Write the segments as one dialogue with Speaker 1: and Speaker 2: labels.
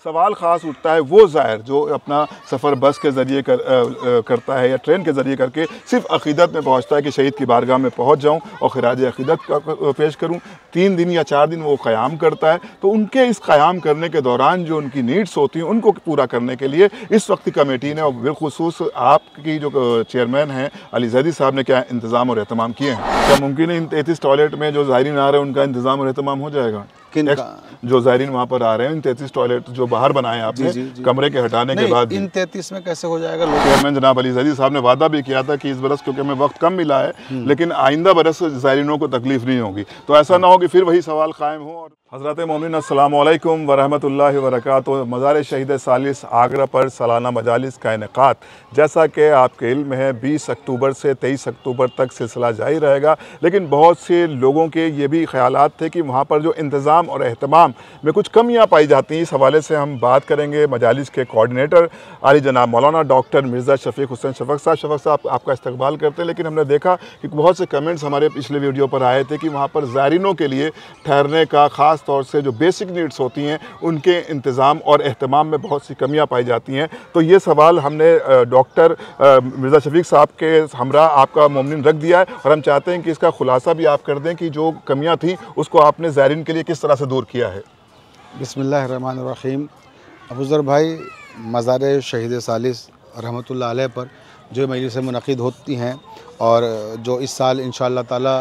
Speaker 1: सवाल ख़ास उठता है वो ज़ायर जो अपना सफ़र बस के ज़रिए करता है या ट्रेन के ज़रिए करके सिर्फ अक़ीदत में पहुँचता है कि शहीद की बारगाह में पहुँच जाऊँ और ख़िराज अक़ीदत का पेश करूँ। 3 दिन या 4 दिन वो क़याम करता है, तो उनके इस क़याम करने के दौरान जो उनकी नीड्स होती हैं उनको पूरा करने के लिए इस वक्त कमेटी ने और बिलखुसूस आपकी जो चेयरमैन हैं अली ज़ैदी साहब ने क्या इंतज़ाम और एहतमाम किए हैं। क्या मुमकिन है इन 33 टॉयलेट में जो ज़ायरीन आ रहे हैं उनका इंतज़ाम और एहतमाम हो जाएगा? जो ज़ायरीन वहाँ पर आ रहे हैं, इन 33 टॉयलेट जो बाहर बनाए आपने कमरे के हटाने के बाद,
Speaker 2: इन 33 में कैसे हो जाएगा?
Speaker 1: चेयरमैन जनाब अली ज़ैदी साहब ने वादा भी किया था कि इस बरस क्योंकि हमें वक्त कम मिला है लेकिन आइंदा बरस ज़ायरीनों को तकलीफ नहीं होगी, तो ऐसा ना हो कि फिर वही सवाल कायम हो। और हज़रत मोमिन अस्सलामु अलैकुम व रहमतुल्लाहि व बरकातुहू। मज़ार शहीद सालिस आगरा पर सालाना मजालिस का इनेकाद, जैसा कि आपके इल्म है, 20 अक्टूबर से 23 अक्टूबर तक सिलसिला जारी रहेगा। लेकिन बहुत से लोगों के ये भी ख़यालात थे कि वहाँ पर जो इंतज़ाम और एहतमाम में कुछ कमियाँ पाई जाती हैं। इस हवाले से हम बात करेंगे मजालिस के कोऑर्डिनेटर आली जनाब मौलाना डॉक्टर मिर्ज़ा शफ़ीक़ हुसैन शफ़क़ साहब। शफ़क़ साहब आपका इस्तकबाल करते हैं। लेकिन हमने देखा कि बहुत से कमेंट्स हमारे पिछले वीडियो पर आए थे कि वहाँ पर ज़ायरीनों के लिए ठहरने का, ख़ास तौर से जो बेसिक नीड्स होती हैं उनके इंतज़ाम और एहतमाम में बहुत सी कमियाँ पाई जाती हैं। तो ये सवाल हमने डॉक्टर मिर्ज़ा शफ़ीक़ साहब के हमरा आपका मोमिन रख दिया है और हम चाहते हैं कि इसका खुलासा भी आप कर दें कि जो कमियाँ थी उसको आपने ज़ायरीन के लिए किस तरह से दूर किया है।
Speaker 2: बिस्मिल्लाहिर्रहमानिर्रहीम। अबूज़र भाई, मज़ार शहीद सालिस रहमतुल्लाह अलैह पर जो मजलिसें मुनक़िद होती हैं और जो इस साल इंशाअल्लाह ताला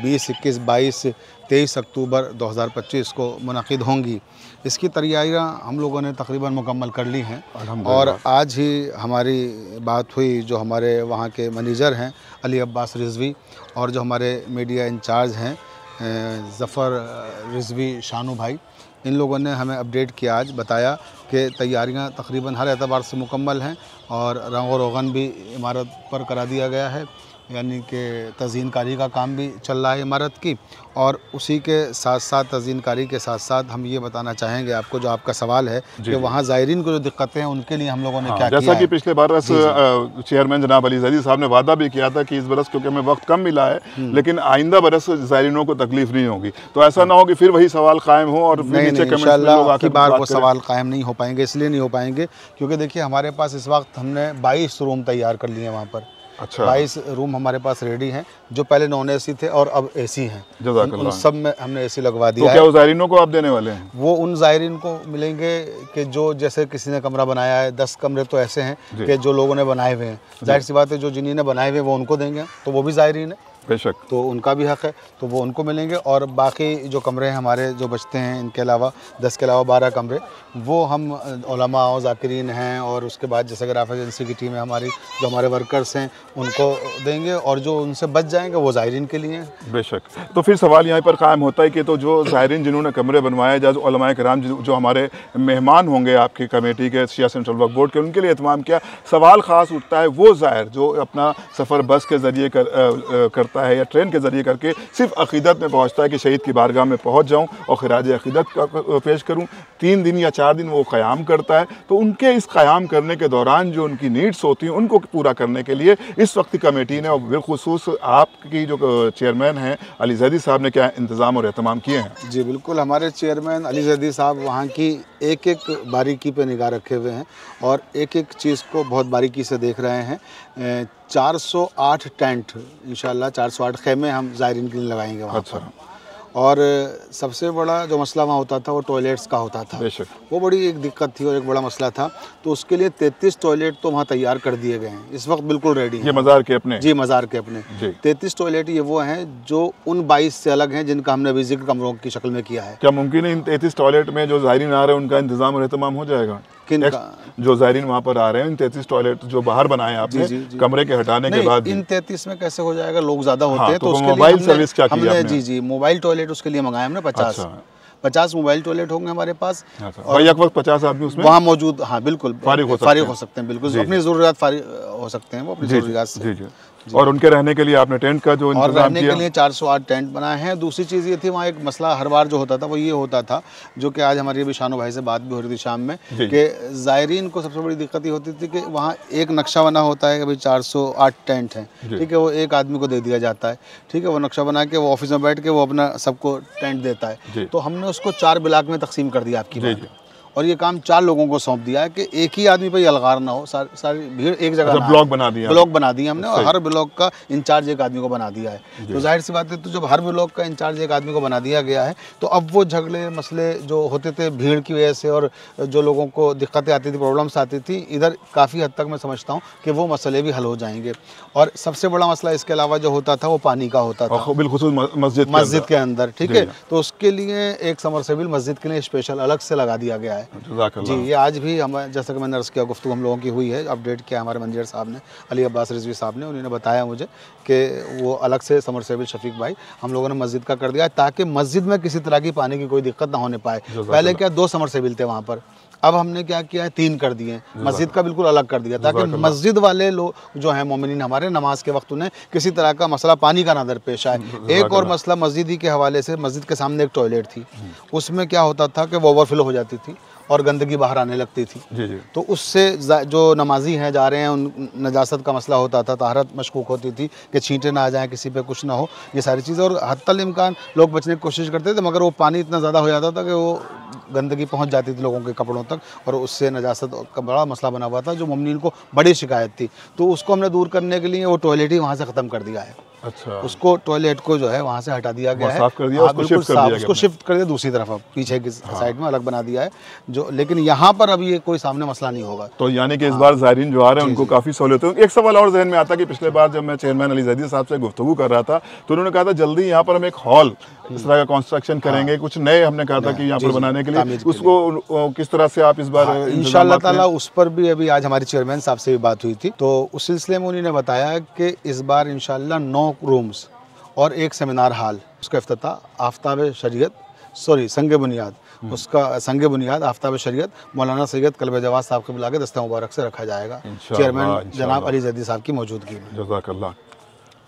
Speaker 2: 20, 21, 22, 23 अक्टूबर 2025 को मुनक़िद होंगी, इसकी तैयारियां हम लोगों ने तकरीबन मुकम्मल कर ली हैं। और आज ही हमारी बात हुई जो हमारे वहाँ के मैनेजर हैं अली अब्बास रिज़वी और जो हमारे मीडिया इंचार्ज हैं ज़फ़र रिज़वी शानू भाई, इन लोगों ने हमें अपडेट किया, आज बताया कि तैयारियां तकरीबन हर एतबार से मुकम्मल हैं और रंग व रोगन भी इमारत पर करा दिया गया है, यानी कि तज़ीन कारी का काम भी चल रहा है इमारत की। और उसी के साथ साथ तज़ीन कारी के साथ साथ हम ये बताना चाहेंगे आपको, जो आपका सवाल है कि वहाँ ज़ायरीन को जो दिक्कतें हैं उनके लिए हम लोगों ने क्या किया है।
Speaker 1: जैसा कि पिछले बरस चेयरमैन जनाब अली ज़ैदी साहब ने वादा भी किया था कि इस बरस क्योंकि हमें वक्त कम मिला है लेकिन आइंदा बरस ज़ायरीनों को तकलीफ नहीं होगी, तो ऐसा ना हो कि फिर वही सवाल कायम हो और
Speaker 2: इंशाअल्लाह की बार वो सवाल कायम नहीं हो पाएंगे। इसलिए नहीं हो पाएंगे क्योंकि देखिए हमारे पास इस वक्त हमने 22 रूम तैयार कर लिए हैं वहाँ पर।
Speaker 1: अच्छा,
Speaker 2: 22 रूम हमारे पास रेडी हैं, जो पहले नॉन एसी थे और अब एसी हैं। उन सब में हमने एसी लगवा दिया।
Speaker 1: तो क्या वो ज़ायरीनों को आप देने वाले हैं?
Speaker 2: वो उन ज़ायरीन को मिलेंगे कि जो जैसे किसी ने कमरा बनाया है, 10 कमरे तो ऐसे हैं कि जो लोगों ने बनाए हुए हैं, जाहिर सी बात है जो जिन्हीं ने बनाए हुए वो उनको देंगे, तो वो भी ज़ायरीन है
Speaker 1: बेशक,
Speaker 2: तो उनका भी हक़ है, तो वो उनको मिलेंगे। और बाकी जो कमरे हैं हमारे जो बचते हैं, इनके अलावा 10 के अलावा 12 कमरे वो हम उलमा और ज़ाकिरीन हैं और उसके बाद जैसे ग्राफ एजेंसी की टीम है हमारी, जो हमारे वर्कर्स हैं उनको देंगे और जो उनसे बच जाएंगे वो ज़ायरीन के लिए हैं।
Speaker 1: बेशक। तो फिर सवाल यहाँ पर कायम होता है कि तो जो ज़ायरीन जिन्होंने कमरे बनवाए, जो उलमा किराम जो हमारे मेहमान होंगे आपकी कमेटी के, शिया सेंट्रल वक्फ बोर्ड के, उनके लिए एहतमाम किया। सवाल ख़ास उठता है वो ज़ायर जो अपना सफ़र बस के ज़रिए करता है या ट्रेन के ज़रिए करके सिर्फ अक़ीदत में पहुँचता है कि शहीद की बारगाह में पहुँच जाऊँ और ख़िराज अक़ीदत का पेश करूँ। 3 दिन या 4 दिन वो क़याम करता है, तो उनके इस क़याम करने के दौरान जो उनकी नीड्स होती हैं उनको पूरा करने के लिए इस वक्त कमेटी ने और बिलखुसूस आपकी जो चेयरमैन हैं अली ज़ैदी साहब ने क्या इंतज़ाम और एहतमाम किए हैं।
Speaker 2: जी बिल्कुल, हमारे चेयरमैन अली ज़ैदी साहब वहाँ की एक एक बारीकी पे निगाह रखे हुए हैं और एक एक चीज़ को बहुत बारीकी से देख रहे हैं। 408 टेंट इंशाल्लाह 408 खेमे हम ज़ायरीन के लिए लगाएंगे वहाँ पर। और सबसे बड़ा जो मसला वहाँ होता था वो टॉयलेट्स का होता था, वो बड़ी एक दिक्कत थी और एक बड़ा मसला था, तो उसके लिए 33 टॉयलेट तो वहाँ तैयार कर दिए गए हैं, इस वक्त बिल्कुल रेडी हैं।
Speaker 1: ये मज़ार के अपने?
Speaker 2: जी, मज़ार के अपने 33 टॉयलेट ये वो हैं जो उन 22 से अलग हैं जिनका हमने अभी जिक्र कमरों की शक्ल में किया है।
Speaker 1: क्या मुमकिन है इन 33 टॉयलेट में जो ज़ायरीन आ रहे हैं उनका इंतज़ाम और एहतमाम हो जाएगा? जो ज़ायरीन वहाँ पर आ रहे हैं, इन 33 टॉयलेट जो बाहर बनाए आपने कमरे के हटाने के बाद,
Speaker 2: इन 33 में कैसे हो जाएगा, लोग ज़्यादा होते हैं, तो उसके
Speaker 1: मोबाइल सर्विस क्या की आपने?
Speaker 2: जी मोबाइल टॉयलेट उसके लिए मंगाए हमने 50 मोबाइल टॉयलेट होंगे हमारे पास
Speaker 1: और एक वक्त 50 आदमी उसमें
Speaker 2: वहाँ मौजूद, हाँ बिल्कुल फारिग हो सकते हैं, बिल्कुल अपनी ज़रूरत फारिग हो सकते हैं वो अपनी ज़रूरत से।
Speaker 1: और उनके रहने के लिए आपने टेंट का जो इंतजाम किया?
Speaker 2: रहने के लिए 408 टेंट बनाए हैं। दूसरी चीज़ ये थी, वहाँ एक मसला हर बार जो होता था वो ये होता था, जो कि आज हमारी अभी शानू भाई से बात भी हो रही थी शाम में, कि ज़ायरीन को सबसे बड़ी दिक्कत ये होती थी कि वहाँ एक नक्शा बना होता है कि भाई 408 टेंट हैं, ठीक है, वो एक आदमी को दे दिया जाता है, ठीक है, वो नक्शा बना के वो ऑफिस में बैठ के वो अपना सबको टेंट देता है, तो हमने उसको 4 ब्लॉक में तकसीम कर दिया आपकी बात। और ये काम 4 लोगों को सौंप दिया है कि एक ही आदमी पे ये अलगार ना हो, सारी भीड़ एक जगह ना,
Speaker 1: ब्लॉक बना दिया,
Speaker 2: ब्लॉक बना दिया हमने, और हर ब्लॉक का इंचार्ज एक आदमी को बना दिया है। तो जाहिर सी बात है, तो जब हर ब्लॉक का इंचार्ज एक आदमी को बना दिया गया है तो अब वो झगड़े मसले जो होते थे भीड़ की वजह से और जो लोगों को दिक्कतें आती थी, प्रॉब्लम्स आती थी, इधर काफ़ी हद तक मैं समझता हूँ कि वो मसले भी हल हो जाएंगे। और सबसे बड़ा मसला इसके अलावा जो होता था वो पानी का होता था,
Speaker 1: बिल्कुल
Speaker 2: मस्जिद के अंदर, ठीक है। तो उसके लिए एक समरसेबिल मस्जिद के लिए स्पेशल अलग से लगा दिया गया है जी। ये आज भी हम, जैसा कि मैंने अर्ज़ किया, गुफ्तगू हम लोगों की हुई है, अपडेट किया हमारे मैनेजर साहब ने, अली अब्बास रिजवी साहब ने, उन्होंने बताया मुझे कि वो अलग से समरसेबिल शफीक भाई हम लोगों ने मस्जिद का कर दिया ताकि मस्जिद में किसी तरह की पानी की कोई दिक्कत ना होने पाए। पहले क्या 2 समरसेबिल थे वहाँ पर, अब हमने क्या किया है 3 कर दिए, मस्जिद का बिल्कुल अलग कर दिया ताकि मस्जिद वाले लोग जो हैं मोमिनीन हमारे, नमाज के वक्त उन्हें किसी तरह का मसला पानी का ना दरपेश आए। एक और मसला मस्जिद ही के हवाले से, मस्जिद के सामने एक टॉयलेट थी, उसमें क्या होता था कि वो ओवरफ्लो हो जाती थी और गंदगी बाहर आने लगती थी। जी। तो उससे जो नमाजी हैं जा रहे हैं उन नजासत का मसला होता था, तहरत मशकूक होती थी कि छींटे ना आ जाएं, किसी पे कुछ ना हो, ये सारी चीज़ें। और हत्तल इम्कान लोग बचने की कोशिश करते थे, मगर वो पानी इतना ज़्यादा हो जाता था कि वो गंदगी पहुंच जाती थी लोगों के कपड़ों तक और उससे नजासत का बड़ा मसला बना हुआ था जो मुमिनीन को बड़ी शिकायत थी। तो उसको हमने दूर करने के लिए वो टॉयलेट ही वहाँ से ख़त्म कर दिया है।
Speaker 1: अच्छा,
Speaker 2: उसको टॉयलेट को जो है वहाँ से हटा दिया गया है,
Speaker 1: साफ कर दिया,
Speaker 2: उसको शिफ्ट कर दिया दूसरी तरफ, अब पीछे की साइड में अलग बना दिया है जो। लेकिन यहाँ पर अब ये कोई सामने मसला नहीं होगा।
Speaker 1: तो यानी कि इस बार ज़ायरीन जो आ रहे हैं उनको काफ़ी सहूलियत होगी। एक सवाल और जहन में आता कि पिछले बार जब मैं चेयरमैन अली जैदी साहब से गुफ्तगू कर रहा था तो उन्होंने कहा था जल्दी यहाँ पर हम एक हॉल इस तरह का कंस्ट्रक्शन करेंगे, कुछ नए हमने कहा था कि यहाँ पर बनाने के लिए, उसको किस तरह से आप इस बार
Speaker 2: इंशाअल्लाह ताला उस पर भी अभी आज हमारी चेयरमैन साहब से भी बात हुई थी, तो उस सिलसिले में उन्होंने बताया कि इस बार इंशाअल्लाह 9 रूम्स और एक सेमिनार हॉल, उसका इफ्तिताह आफ्ताब शरीयत संग बुनियाद, उसका संग बुनियाद आफ्ताब शरीयत मौलाना सैयद कल्ब जवाद साहब के बुला के दस्ते मुबारक से रखा जाएगा, चेयरमैन जनाब अली जैदी साहब की मौजूदगी में।
Speaker 1: जज़ाकल्लाह।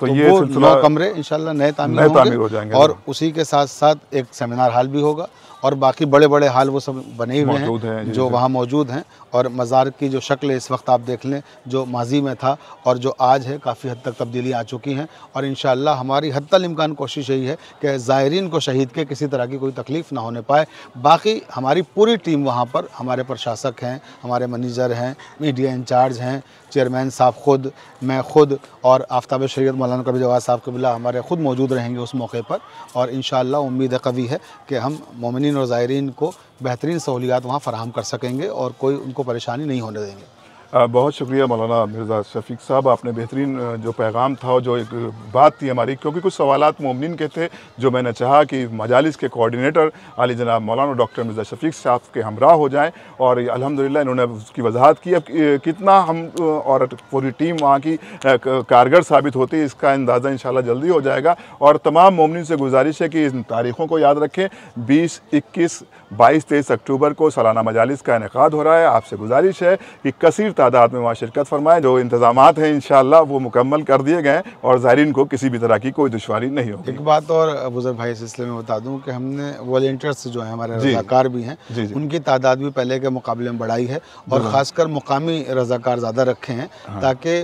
Speaker 2: तो ये 9 कमरे इंशाल्लाह नए तामीर हो जाएंगे और उसी के साथ साथ एक सेमिनार हॉल भी होगा और बाकी बड़े बड़े हाल वो सब बने हुए हैं जो वहाँ मौजूद हैं। और मज़ार की जो शक्ल है इस वक्त आप देख लें, जो माजी में था और जो आज है, काफ़ी हद तक तब्दीली आ चुकी हैं। और इंशाअल्लाह हमारी हद्दल इम्कान कोशिश यही है कि ज़ायरीन को शहीद के किसी तरह की कोई तकलीफ़ ना होने पाए। बाकी हमारी पूरी टीम वहाँ पर, हमारे प्रशासक हैं, हमारे मैनेजर हैं, मीडिया इंचार्ज हैं, चेयरमैन साहब खुद, मैं खुद और आफ्ताब शरीयत मौलाना कल्ब जवाद साहब के बिला हमारे खुद मौजूद रहेंगे उस मौके पर। और इंशाअल्लाह उम्मीद कवी है कि हम मोमिनीन और ज़ायरीन को बेहतरीन सहूलियात वहाँ फ़राहम कर सकेंगे और कोई उनको परेशानी नहीं होने देंगे।
Speaker 1: बहुत शुक्रिया मौलाना मिर्ज़ा शफीक साहब, आपने बेहतरीन जो पैगाम था और जो एक बात थी हमारी, क्योंकि कुछ सवालात मोमिनीन के थे जो मैंने चाहा कि मजालिस के कोऑर्डिनेटर आली जनाब मौलाना डॉक्टर मिर्ज़ा शफीक साहब के हमरा हो जाएं और अल्हम्दुलिल्लाह इन्होंने उसकी वजाहत की। अब कितना हम और पूरी टीम वहाँ की कारगर साबित होती है इसका अंदाज़ा इंशाअल्लाह जल्दी हो जाएगा। और तमाम मोमिनीन से गुजारिश है कि इन तारीख़ों को याद रखें, 20, 21, 22, 23 अक्टूबर को सालाना मजालिस का इनेकाद हो रहा है। आपसे गुजारिश है कि कसीर तादाद में वहाँ शिरकत फरमाएं। जो इंतज़ामात हैं इंशाअल्लाह वो मुकम्मल कर दिए गए और ज़ायरीन को किसी भी तरह की कोई दुश्वारी नहीं होगी।
Speaker 2: एक बात और बुज़ुर्ग भाई इस सिलसिले में बता दूं कि हमने वॉलंटियर्स जो हैं हमारे रज़ाकार भी हैं, उनकी तादाद भी पहले के मुकाबले में बढ़ाई है और ख़ासकर मुकामी रज़ाकार ज़्यादा रखे हैं ताकि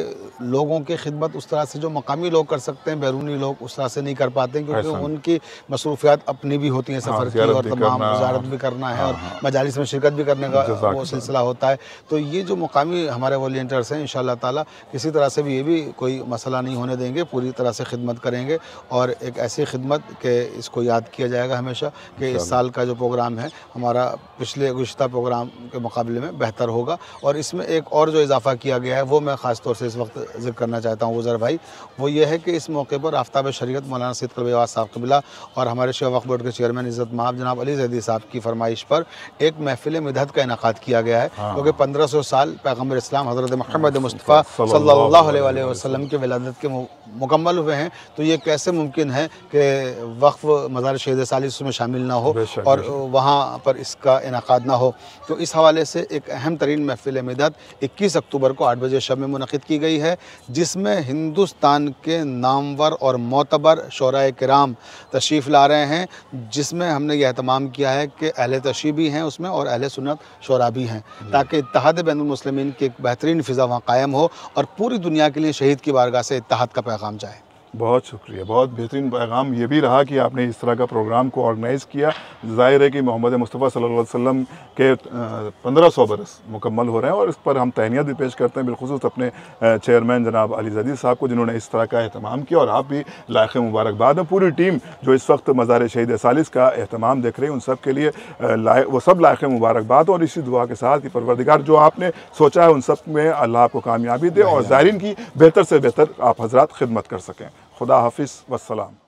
Speaker 2: लोगों की खिदमत उस तरह से जो मकामी लोग कर सकते हैं बैरूनी लोग उस तरह से नहीं कर पाते क्योंकि उनकी मसरूफियात अपनी भी होती हैं सफ़र की और तमाम ज़ियारत भी करना है और मजालिस में शिरकत भी करने का वो सिलसिला होता है। तो ये जो मुकामी हमारे वॉलंटियर्स हैं इंशाअल्लाह ताला किसी तरह से भी ये भी कोई मसला नहीं होने देंगे, पूरी तरह से खिदमत करेंगे और एक ऐसी खिदमत कि इसको याद किया जाएगा हमेशा कि इस साल का जो प्रोग्राम है हमारा पिछले गुज़िश्ता प्रोग्राम के मुकाबले में बेहतर होगा। और इसमें एक और जो इजाफ़ा किया गया है वो मैं ख़ास तौर से इस वक्त ज़िक्र करना चाहता हूँ गुज़र भाई, वो ये है कि इस मौके पर आफ्ताब शरीयत मौलाना सैयद कल्ब जवाद साहब क़िबला और हमारे शेख वक्फ़ बोर्ड के चेयरमैन इज़्ज़त माब जनाब अली ज़ैदी साहब की फरमाइश पर एक महफ़िल मिदहत का इनेकाद किया गया है क्योंकि 1500 साल पैगम्बर इस्लाम हज़रत मुहम्मद मुस्तफ़ा सल्लल्लाहु अलैहि वसल्लम के विलादत के मुकम्मल हुए हैं। तो ये कैसे मुमकिन है कि वक्फ़ मज़ार शहीद सालिस में शामिल ना हो और वहाँ पर इसका इनेकाद ना हो। तो इस हवाले से एक अहम तरीन महफ़िल मिदहत 21 अक्टूबर को 8 बजे शब में मुनक़िद की गई है जिसमें हिंदुस्तान के नामवर और मोतबर शोराए किराम तशरीफ़ ला रहे हैं, जिसमें हमने यह एहतमाम किया है कि अहले तशरीह भी हैं उसमें और अहले सुन्नत शोरा भी हैं ताकि इत्तेहाद बैनुल मुस्लिमीन की एक बेहतरीन फ़िज़ा वहाँ कायम हो और पूरी दुनिया के लिए शहीद की बारगाह से इत्तेहाद का पैगाम जाए।
Speaker 1: बहुत शुक्रिया, बहुत बेहतरीन पैगाम ये भी रहा कि आपने इस तरह का प्रोग्राम को ऑर्गेनाइज़ किया। ज़ाहिर है कि मोहम्मद मुस्तफ़ा सल्लल्लाहु अलैहि वसल्लम के 1500 बरस मुकम्मल हो रहे हैं और इस पर हम तहनीत भी पेश करते हैं, बिलखुसूस अपने चेयरमैन जनाब अली ज़दी साहब को, जिन्होंने इस तरह का एहतमाम किया। और आप भी लायक़ मुबारकबाद हैं। पूरी टीम जो इस वक्त मज़ार शहीद सालिस का एहतमाम देख रही है, उन सब के लिए वो सब लायक़ मुबारकबाद। और इसी दुआ के साथ कि परवरदिगार जो आपने सोचा है उन सब में अल्लाह आपको कामयाबी दे और ज़ायरीन की बेहतर से बेहतर आप हज़रात खिदमत कर सकें। खुदा हाफिज़ वस्सलाम।